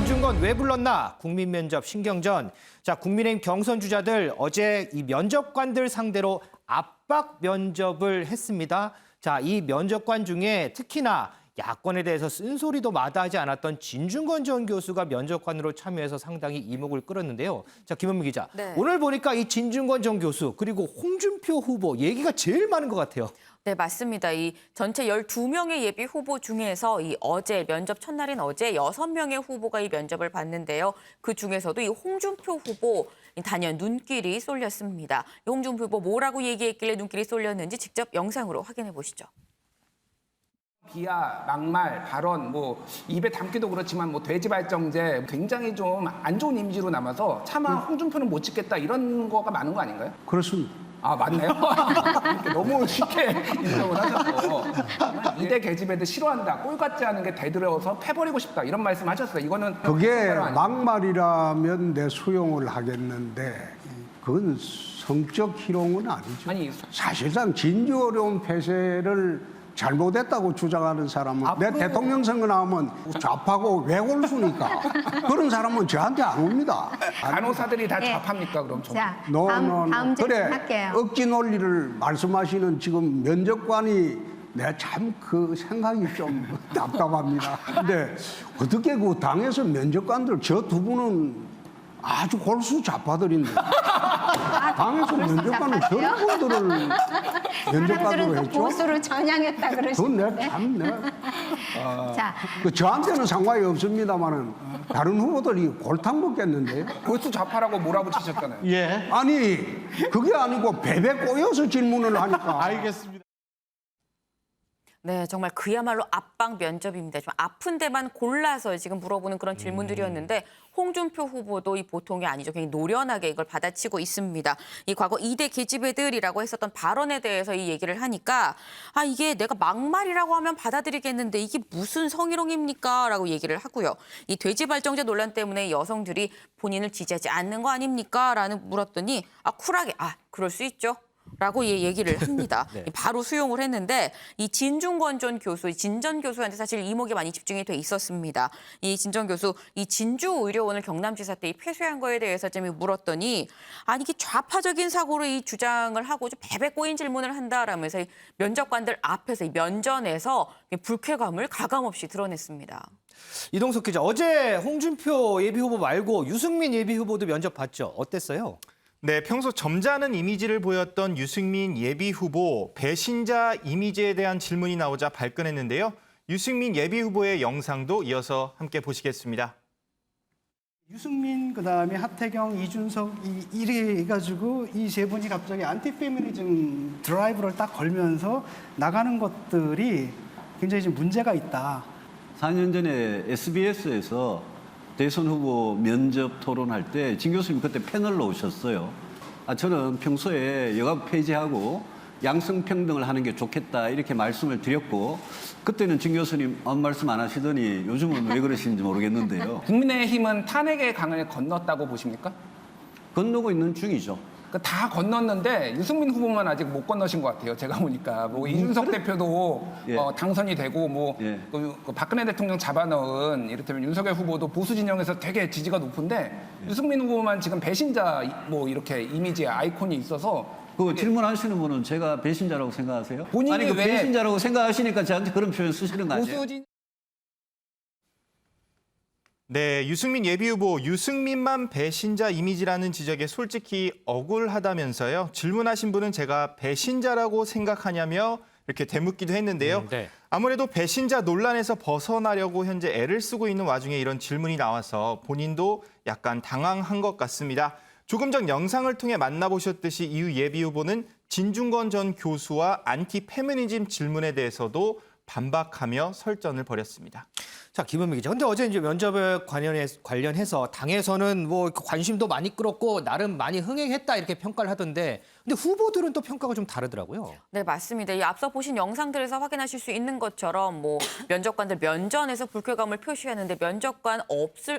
진중권 왜 불렀나? 국민 면접 신경전. 자, 국민의힘 경선 주자들 어제 이 면접관들 상대로 압박 면접을 했습니다. 자, 이 면접관 중에 특히나 야권에 대해서 쓴소리도 마다하지 않았던 진중권 전 교수가 면접관으로 참여해서 상당히 이목을 끌었는데요. 자, 김현미 기자. 네. 오늘 보니까 이 진중권 전 교수 그리고 홍준표 후보 얘기가 제일 많은 것 같아요. 네, 맞습니다. 이 전체 12명의 예비 후보 중에서 이 어제 면접 첫날인 어제 6명의 후보가 이 면접을 봤는데요. 그 중에서도 이 홍준표 후보 단연 눈길이 쏠렸습니다. 이 홍준표 후보 뭐라고 얘기했길래 눈길이 쏠렸는지 직접 영상으로 확인해 보시죠. 비하, 막말, 발언, 뭐 입에 담기도 그렇지만 뭐 돼지발정제 굉장히 좀 안 좋은 이미지로 남아서 차마 홍준표는 못 찍겠다 이런 거가 많은 거 아닌가요? 그렇습니다. 아 맞네요. 이렇게 너무 쉽게 인정을 하셔서 이대 계집애들 싫어한다, 꼴 같지 않은 게 대들어서 패버리고 싶다 이런 말씀하셨어요. 이거는 그게 막말이라면 내 수용을 하겠는데 그건 성적 희롱은 아니죠. 아니 사실상 진주 어려운 폐쇄를 잘못했다고 주장하는 사람은 내 대통령 선거 나오면 좌파고 외골수니까 그런 사람은 저한테 안 옵니다. 간호사들이 다 좌파입니까 그럼? 자, No, 다음, no, no. 다음 질문 그래 할게요. 억지 논리를 말씀하시는 지금 면접관이 내가 참 그 생각이 좀 답답합니다. 근데 어떻게 그 당에서 면접관들 저 두 분은 아주 골수 좌파들인데 당에서 면접관은 저런 분들을 면접관으로 사람들은 또 했죠. 보수를 전향했다 그건 그러시는데. 내가 참 내가 자, 그 저한테는 상관이 없습니다만은 다른 후보들이 골탕 먹겠는데요. 골수 좌파라고 몰아붙이셨잖아요. 예, 아니 그게 아니고 베베 꼬여서 질문을 하니까. 알겠습니다. 네, 정말 그야말로 압박 면접입니다. 좀 아픈 데만 골라서 지금 물어보는 그런 질문들이었는데 홍준표 후보도 이 보통이 아니죠. 굉장히 노련하게 이걸 받아치고 있습니다. 이 과거 2대 계집애들이라고 했었던 발언에 대해서 이 얘기를 하니까 아 이게 내가 막말이라고 하면 받아들이겠는데 이게 무슨 성희롱입니까? 라고 얘기를 하고요. 이 돼지발정제 논란 때문에 여성들이 본인을 지지하지 않는 거 아닙니까? 라는 물었더니 아 쿨하게 그럴 수 있죠. 라고 얘기를 합니다. 네. 바로 수용을 했는데 이 진중권 전 교수, 진 전 교수한테 사실 이목이 많이 집중이 돼 있었습니다. 이 진 전 교수, 이 진주의료원을 경남지사 때 폐쇄한 거에 대해서 좀 물었더니 아니 이게 좌파적인 사고로 이 주장을 하고 좀 베베 꼬인 질문을 한다라면서 이 면접관들 앞에서 이 면전에서 불쾌감을 가감없이 드러냈습니다. 이동석 기자, 어제 홍준표 예비후보 말고 유승민 예비후보도 면접 봤죠? 어땠어요? 네, 평소 점잖은 이미지를 보였던 유승민 예비후보 배신자 이미지에 대한 질문이 나오자 발끈했는데요. 유승민 예비후보의 영상도 이어서 함께 보시겠습니다. 유승민, 그다음에 하태경, 이준석 이래 해가지고 이 세 분이 갑자기 안티페미니즘 드라이브를 딱 걸면서 나가는 것들이 굉장히 좀 문제가 있다. 4년 전에 SBS에서 대선 후보 면접 토론할 때 진 교수님 그때 패널로 오셨어요. 저는 평소에 여가부 폐지하고 양성평등을 하는 게 좋겠다 이렇게 말씀을 드렸고 그때는 진 교수님 아무 말씀 안 하시더니 요즘은 왜 그러시는지 모르겠는데요. 국민의힘은 탄핵의 강을 건넜다고 보십니까? 건너고 있는 중이죠. 다 건넜는데 유승민 후보만 아직 못 건너신 것 같아요. 제가 보니까 뭐 이준석 대표도 예. 당선이 되고 뭐 예. 그 박근혜 대통령 잡아넣은 이를테면 윤석열 후보도 보수 진영에서 되게 지지가 높은데 유승민 후보만 지금 배신자 뭐 이렇게 이미지의 아이콘이 있어서 그 질문하시는 분은 제가 배신자라고 생각하세요? 본인이 아니 그 왜 배신자라고 생각하시니까 저한테 그런 표현 쓰시는 거 아니에요? 보수진 네, 유승민 예비후보 유승민만 배신자 이미지라는 지적에 솔직히 억울하다면서요. 질문하신 분은 제가 배신자라고 생각하냐며 이렇게 되묻기도 했는데요. 네. 아무래도 배신자 논란에서 벗어나려고 현재 애를 쓰고 있는 와중에 이런 질문이 나와서 본인도 약간 당황한 것 같습니다. 조금 전 영상을 통해 만나보셨듯이 이후 예비후보는 진중권 전 교수와 안티페미니즘 질문에 대해서도 반박하며 설전을 벌였습니다. 자, 김은미 기자. 근데 어제 이제 면접에 관련해서 당에서는 뭐 관심도 많이 끌었고 나름 많이 흥행했다 이렇게 평가를 하던데 근데 후보들은 또 평가가 좀 다르더라고요. 네, 맞습니다. 이 앞서 보신 영상들에서 확인하실 수 있는 것처럼 뭐 면접관들 면전에서 불쾌감을 표시하는데 면접관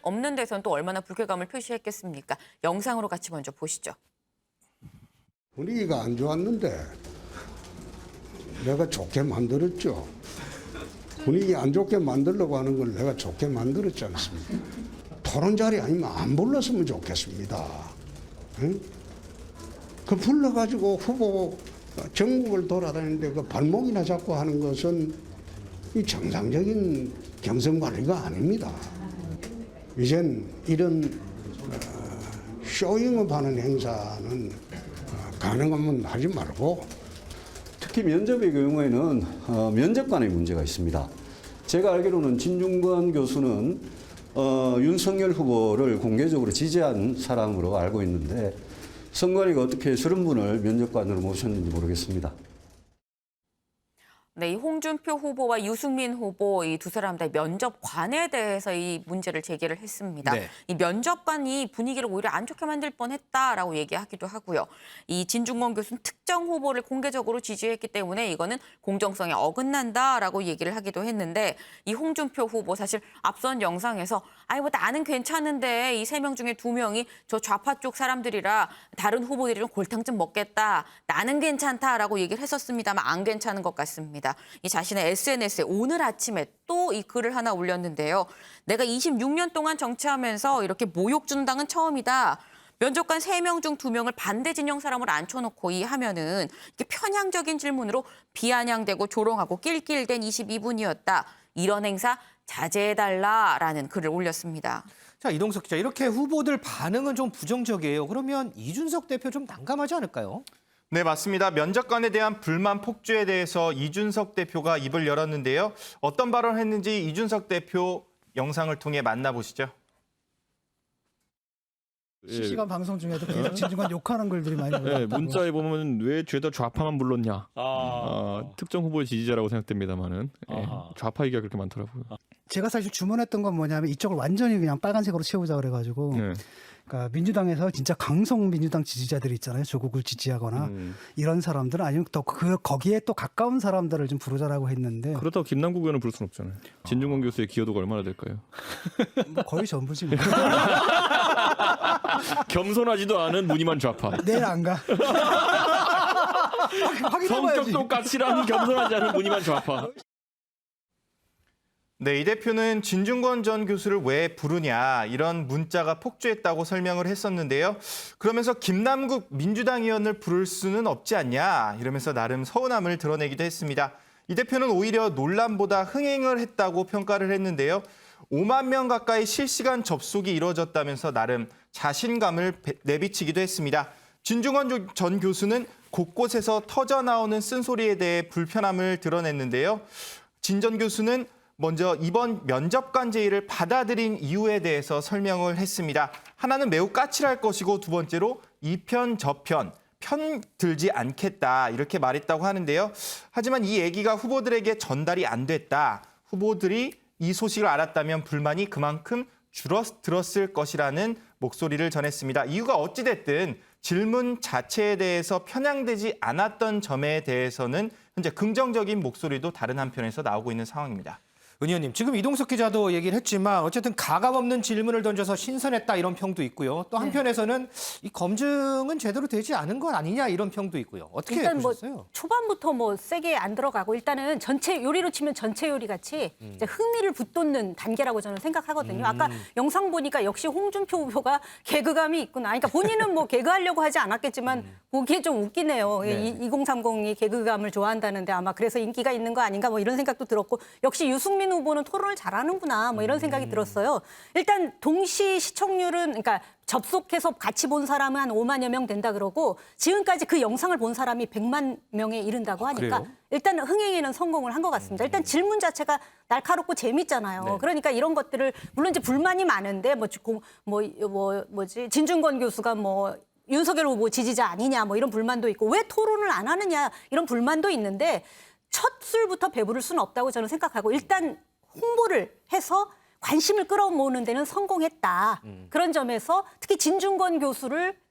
없는 데서는 또 얼마나 불쾌감을 표시했겠습니까? 영상으로 같이 먼저 보시죠. 분위기가 안 좋았는데 내가 좋게 만들었죠. 분위기 안 좋게 만들려고 하는 걸 내가 좋게 만들었지 않습니까? 토론 자리 아니면 안 불렀으면 좋겠습니다. 응? 그 불러가지고 후보 전국을 돌아다니는데 그 발목이나 잡고 하는 것은 이 정상적인 경선 관리가 아닙니다. 이젠 이런 쇼잉업하는 행사는 가능하면 하지 말고 특히 면접의 경우에는 면접관의 문제가 있습니다. 제가 알기로는 진중권 교수는 윤석열 후보를 공개적으로 지지한 사람으로 알고 있는데 선관위가 어떻게 저런 분을 면접관으로 모셨는지 모르겠습니다. 네, 이 홍준표 후보와 유승민 후보 이 두 사람 다 면접관에 대해서 이 문제를 제기를 했습니다. 네. 이 면접관이 분위기를 오히려 안 좋게 만들 뻔했다라고 얘기하기도 하고요. 이 진중권 교수는 특정 후보를 공개적으로 지지했기 때문에 이거는 공정성에 어긋난다라고 얘기를 하기도 했는데 이 홍준표 후보 사실 앞선 영상에서 아니 뭐 나는 괜찮은데 이 3명 중에 2명이 저 좌파 쪽 사람들이라 다른 후보들이 좀 골탕 좀 먹겠다. 나는 괜찮다라고 얘기를 했었습니다만 안 괜찮은 것 같습니다. 이 자신의 SNS에 오늘 아침에 또 이 글을 하나 올렸는데요. 내가 26년 동안 정치하면서 이렇게 모욕 준 당은 처음이다. 면접관 3명 중 2명을 반대 진영 사람을 앉혀놓고 이 하면은 이게 편향적인 질문으로 비아냥대고 조롱하고 낄낄댄 22분이었다. 이런 행사 자제해달라라는 글을 올렸습니다. 자, 이동석 기자, 이렇게 후보들 반응은 좀 부정적이에요. 그러면 이준석 대표 좀 난감하지 않을까요? 네, 맞습니다. 면접관에 대한 불만 폭주에 대해서 이준석 대표가 입을 열었는데요. 어떤 발언을 했는지 이준석 대표 영상을 통해 만나보시죠. 실시간 방송 중에도 계속 진중권 욕하는 글들이 많이 네, 올라왔다고. 문자에 보면 왜 죄다 좌파만 불렀냐. 특정 후보의 지지자라고 생각됩니다만은 좌파 얘기가 그렇게 많더라고요. 제가 사실 주문했던 건 뭐냐면 이쪽을 완전히 그냥 빨간색으로 채우자 그래가지고 네. 그러니까 민주당에서 진짜 강성 민주당 지지자들이 있잖아요. 조국을 지지하거나 이런 사람들 아니면 또 거기에 또 가까운 사람들을 좀 부르자라고 했는데 그렇다고 김남국 의원은 부를 수는 없잖아요. 진중권 교수의 기여도가 얼마나 될까요? 뭐 거의 전부지 뭐. 겸손하지도 않은 무늬만 좌파. 내일 안 가. 확인해봐야지. 성격도 까칠한 겸손하지 않은 무늬만 좌파. 네, 이 대표는 진중권 전 교수를 왜 부르냐 이런 문자가 폭주했다고 설명을 했었는데요. 그러면서 김남국 민주당 의원을 부를 수는 없지 않냐 이러면서 나름 서운함을 드러내기도 했습니다. 이 대표는 오히려 논란보다 흥행을 했다고 평가를 했는데요. 5만 명 가까이 실시간 접속이 이루어졌다면서 나름 자신감을 내비치기도 했습니다. 진중권 전 교수는 곳곳에서 터져나오는 쓴소리에 대해 불편함을 드러냈는데요. 진 전 교수는 먼저 이번 면접관 제의를 받아들인 이유에 대해서 설명을 했습니다. 하나는 매우 까칠할 것이고 두 번째로 이편 저편, 편 들지 않겠다 이렇게 말했다고 하는데요. 하지만 이 얘기가 후보들에게 전달이 안 됐다. 후보들이 이 소식을 알았다면 불만이 그만큼 줄어들었을 것이라는 목소리를 전했습니다. 이유가 어찌됐든 질문 자체에 대해서 편향되지 않았던 점에 대해서는 현재 긍정적인 목소리도 다른 한편에서 나오고 있는 상황입니다. 은 의원님, 지금 이동석 기자도 얘기를 했지만 어쨌든 가감 없는 질문을 던져서 신선했다 이런 평도 있고요. 또 한편에서는 이 검증은 제대로 되지 않은 건 아니냐 이런 평도 있고요. 어떻게 일단 보셨어요? 뭐 초반부터 뭐 세게 안 들어가고 일단은 전체 요리로 치면 전체 요리 같이 이제 흥미를 붙돋는 단계라고 저는 생각하거든요. 아까 영상 보니까 역시 홍준표 후보가 개그감이 있구나. 그러니까 본인은 뭐 개그하려고 하지 않았겠지만 보기에 좀 웃기네요. 네. 2030이 개그감을 좋아한다는데 아마 그래서 인기가 있는 거 아닌가 뭐 이런 생각도 들었고 역시 유승민 후보는 토론을 잘하는구나 뭐 이런 생각이 들었어요. 일단 동시 시청률은 그러니까 접속해서 같이 본 사람은 한 5만여 명 된다 그러고 지금까지 그 영상을 본 사람이 100만 명에 이른다고 하니까 그래요? 일단 흥행에는 성공을 한 것 같습니다. 일단 질문 자체가 날카롭고 재밌잖아요. 네. 그러니까 이런 것들을 물론 이제 불만이 많은데 뭐지 진중권 교수가 뭐 윤석열 후보 지지자 아니냐 뭐 이런 불만도 있고 왜 토론을 안 하느냐 이런 불만도 있는데 첫 술부터 배부를 수는 없다고 저는 생각하고 일단 홍보를 해서 관심을 끌어모으는 데는 성공했다. 그런 점에서 특히 진중권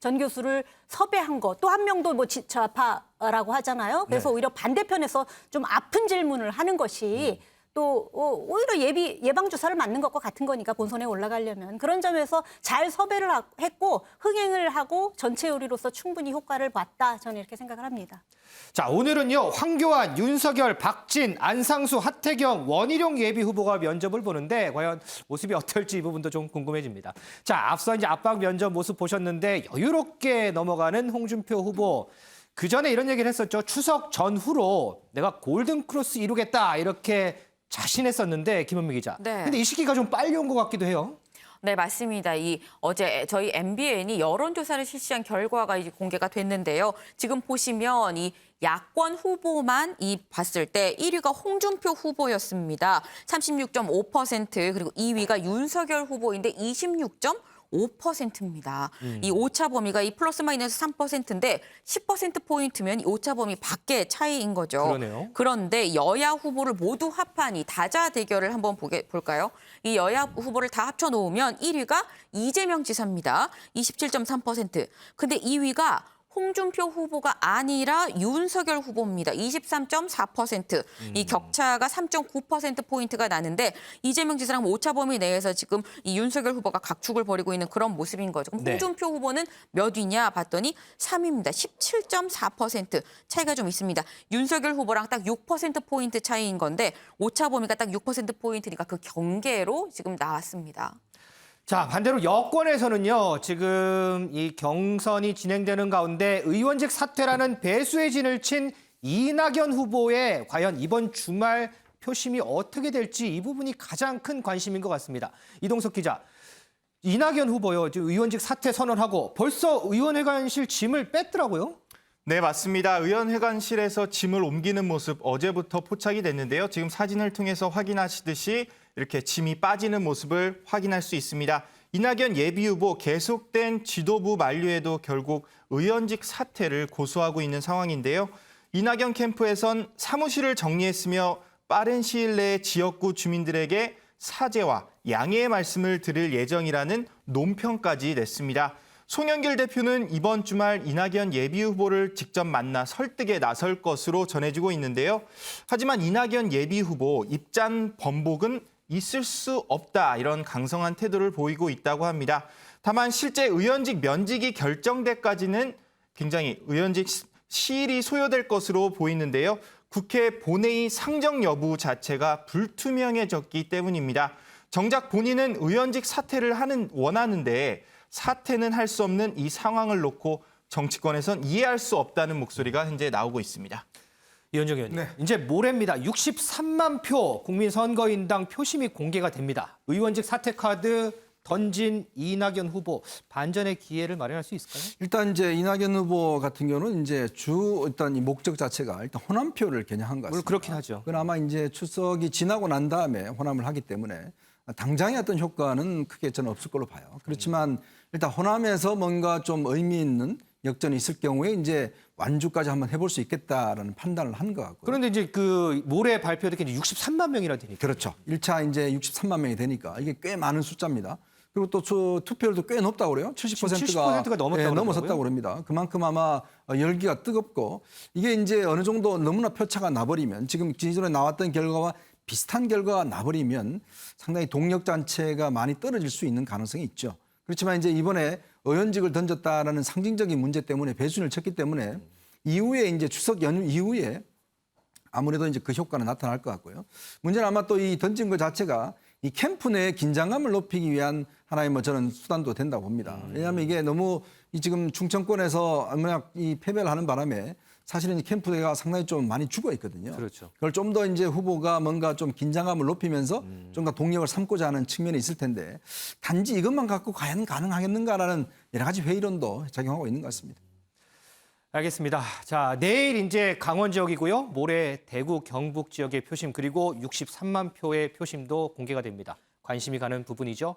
전 교수를 섭외한 것, 또 한 명도 뭐 좌파라고 하잖아요. 그래서 네. 오히려 반대편에서 좀 아픈 질문을 하는 것이 또 오히려 예방 주사를 맞는 것과 같은 거니까 본선에 올라가려면 그런 점에서 잘 섭외를 했고 흥행을 하고 전체 요리로서 충분히 효과를 봤다. 저는 이렇게 생각을 합니다. 자, 오늘은요. 황교안, 윤석열, 박진, 안상수, 하태경, 원희룡 예비 후보가 면접을 보는데 과연 모습이 어떨지 이 부분도 좀 궁금해집니다. 자, 앞서 이제 압박 면접 모습 보셨는데 여유롭게 넘어가는 홍준표 후보. 그 전에 이런 얘기를 했었죠. 추석 전후로 내가 골든 크로스 이루겠다 이렇게 자신했었는데 김은미 기자. 네. 근데 이 시기가 좀 빨리 온 것 같기도 해요. 네, 맞습니다. 어제 저희 MBN이 여론조사를 실시한 결과가 이제 공개가 됐는데요. 지금 보시면 이 야권 후보만 봤을 때 1위가 홍준표 후보였습니다. 36.5%, 그리고 2위가 윤석열 후보인데 26.5%입니다. 이 오차 범위가 이 플러스 마이너스 3%인데 10%포인트면 이 오차 범위 밖의 차이인 거죠. 그러네요. 그런데 여야 후보를 모두 합한 이 다자 대결을 한번 볼까요? 이 여야 후보를 다 합쳐놓으면 1위가 이재명 지사입니다. 27.3%. 근데 2위가 홍준표 후보가 아니라 윤석열 후보입니다. 23.4%. 이 격차가 3.9%포인트가 나는데 이재명 지사랑 오차 범위 내에서 지금 이 윤석열 후보가 각축을 벌이고 있는 그런 모습인 거죠. 그럼 네. 홍준표 후보는 몇 위냐 봤더니 3위입니다. 17.4%. 차이가 좀 있습니다. 윤석열 후보랑 딱 6%포인트 차이인 건데 오차 범위가 딱 6%포인트니까 그 경계로 지금 나왔습니다. 자, 반대로 여권에서는요, 지금 이 경선이 진행되는 가운데 의원직 사퇴라는 배수의 진을 친 이낙연 후보의 과연 이번 주말 표심이 어떻게 될지 이 부분이 가장 큰 관심인 것 같습니다. 이동석 기자, 이낙연 후보요, 의원직 사퇴 선언하고 벌써 의원회관실 짐을 뺐더라고요. 네, 맞습니다. 의원회관실에서 짐을 옮기는 모습 어제부터 포착이 됐는데요. 지금 사진을 통해서 확인하시듯이 이렇게 짐이 빠지는 모습을 확인할 수 있습니다. 이낙연 예비후보 계속된 지도부 만류에도 결국 의원직 사퇴를 고수하고 있는 상황인데요. 이낙연 캠프에선 사무실을 정리했으며 빠른 시일 내에 지역구 주민들에게 사죄와 양해의 말씀을 드릴 예정이라는 논평까지 냈습니다. 송영길 대표는 이번 주말 이낙연 예비후보를 직접 만나 설득에 나설 것으로 전해지고 있는데요. 하지만 이낙연 예비후보 입장 번복은 있을 수 없다, 이런 강성한 태도를 보이고 있다고 합니다. 다만 실제 의원직 면직이 결정되기까지는 굉장히 의원직 시일이 소요될 것으로 보이는데요. 국회 본회의 상정 여부 자체가 불투명해졌기 때문입니다. 정작 본인은 의원직 사퇴를 원하는데 사퇴는 할 수 없는 이 상황을 놓고 정치권에선 이해할 수 없다는 목소리가 현재 나오고 있습니다. 이현정 의원님, 이제 모레입니다. 63만 표 국민선거인당 표심이 공개가 됩니다. 의원직 사퇴 카드 던진 이낙연 후보, 반전의 기회를 마련할 수 있을까요? 일단 이제 이낙연 후보 같은 경우는 이제 일단 이 목적 자체가 일단 호남표를 겨냥한 것 같습니다. 물론 그렇긴 하죠. 그나마 이제 추석이 지나고 난 다음에 호남을 하기 때문에 당장의 어떤 효과는 크게 저는 없을 걸로 봐요. 그렇지만 일단 호남에서 뭔가 좀 의미 있는 역전이 있을 경우에 이제 완주까지 한번 해볼 수 있겠다라는 판단을 한 것 같고요. 그런데 이제 그 모레 발표되게 63만 명이나 되니까. 그렇죠. 1차 이제 63만 명이 되니까 이게 꽤 많은 숫자입니다. 그리고 또 투표율도 꽤 높다고 그래요. 70%가 넘었다고 넘어섰다고 그럽니다. 그만큼 아마 열기가 뜨겁고 이게 이제 어느 정도 너무나 표차가 나버리면 지금 기존에 나왔던 결과와 비슷한 결과가 나버리면 상당히 동력 자체가 많이 떨어질 수 있는 가능성이 있죠. 그렇지만 이제 이번에 의원직을 던졌다라는 상징적인 문제 때문에 배순을 쳤기 때문에 이후에 이제 추석 연휴 이후에 아무래도 이제 그 효과는 나타날 것 같고요. 문제는 아마 또 이 던진 것 자체가 이 캠프 내의 긴장감을 높이기 위한 하나의 저는 수단도 된다고 봅니다. 왜냐하면 이게 너무 지금 충청권에서 워낙 이 패배를 하는 바람에 사실은 이 캠프 내가 상당히 좀 많이 죽어 있거든요. 그렇죠. 그걸 좀 더 이제 후보가 뭔가 좀 긴장감을 높이면서 좀 더 동력을 삼고자 하는 측면이 있을 텐데 단지 이것만 갖고 과연 가능하겠는가라는 여러 가지 회의론도 작용하고 있는 것 같습니다. 알겠습니다. 자, 내일 이제 강원 지역이고요. 모레 대구 경북 지역의 표심 그리고 63만 표의 표심도 공개가 됩니다. 관심이 가는 부분이죠.